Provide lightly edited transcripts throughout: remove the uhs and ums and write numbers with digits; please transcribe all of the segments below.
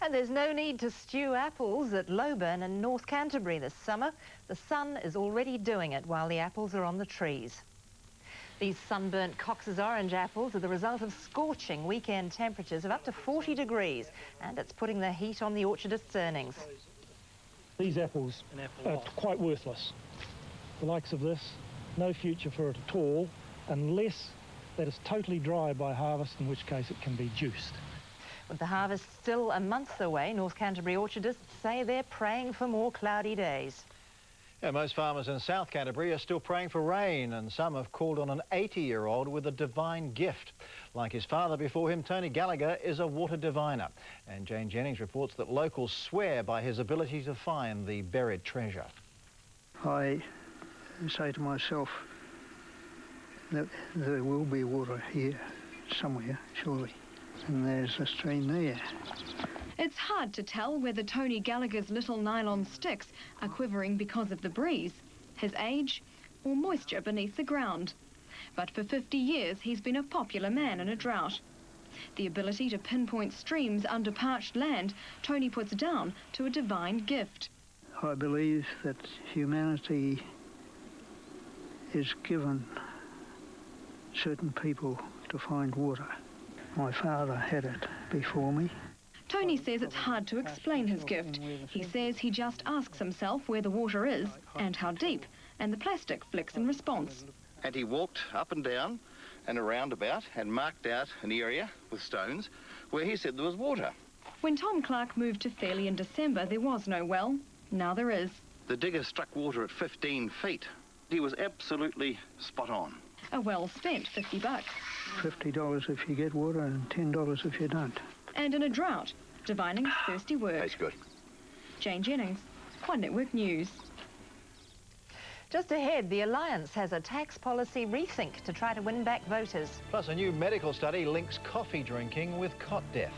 And there's no need to stew apples at Lowburn in North Canterbury this summer. The sun is already doing it while the apples are on the trees. These sunburnt Cox's orange apples are the result of scorching weekend temperatures of up to 40 degrees, and it's putting the heat on the orchardist's earnings. These apples are quite worthless. The likes of this, no future for it at all, unless that is totally dry by harvest, in which case it can be juiced. With the harvest still a month away, North Canterbury orchardists say they're praying for more cloudy days. Yeah, most farmers in South Canterbury are still praying for rain, and some have called on an 80-year-old with a divine gift. Like his father before him, Tony Gallagher is a water diviner. And Jane Jennings reports that locals swear by his ability to find the buried treasure. I say to myself that there will be water here somewhere, surely. And there's a stream there. It's hard to tell whether Tony Gallagher's little nylon sticks are quivering because of the breeze, his age, or moisture beneath the ground. But for 50 years he's been a popular man in a drought. The ability to pinpoint streams under parched land Tony puts down to a divine gift. I believe that humanity is given certain people to find water. My father had it before me. Tony says it's hard to explain his gift. He says he just asks himself where the water is and how deep, and the plastic flicks in response. And he walked up and down and around about and marked out an area with stones where he said there was water. When Tom Clark moved to Fairlie in December, there was no well. Now there is. The digger struck water at 15 feet. He was absolutely spot on. A well spent $50. $50 if you get water and $10 if you don't. And in a drought, divining's thirsty work. That's good. Jane Jennings, One Network News. Just ahead, the Alliance has a tax policy rethink to try to win back voters. Plus, a new medical study links coffee drinking with cot death.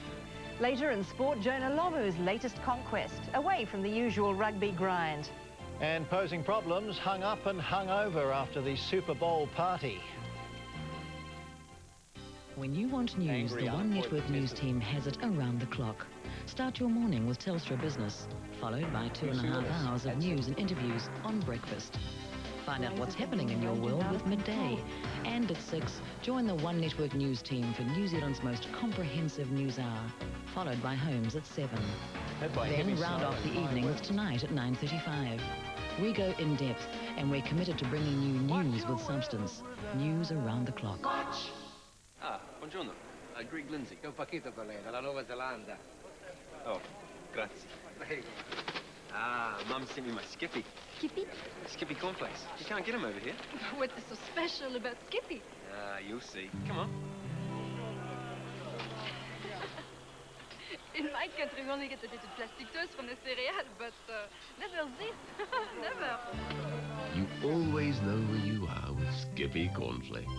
Later in sport, Jonah Lomu's latest conquest, away from the usual rugby grind. And posing problems, hung up and hung over after the Super Bowl party. When you want news, the One Network News team has it around the clock. Start your morning with Telstra Business, followed by 2.5 hours of news and interviews on breakfast. Find out what's happening in your world with Midday. And at 6, join the One Network News team for New Zealand's most comprehensive news hour, followed by Homes at 7. Then round off the evening with Tonight at 9:35. We go in depth, and we're committed to bringing you news with substance. News around the clock. Ah, buongiorno. Greg Lindsay. Un pacchetto con lei, dalla Nuova Zelanda. Oh, grazie. Prego. Ah, Mum sent me my Skippy. Skippy? Skippy cornflakes. You can't get them over here. What is so special about Skippy? Ah, you'll see. Come on. In my country, we only get the little plastic toys from the cereal, but never this. Never. You always know where you are with Skippy cornflakes.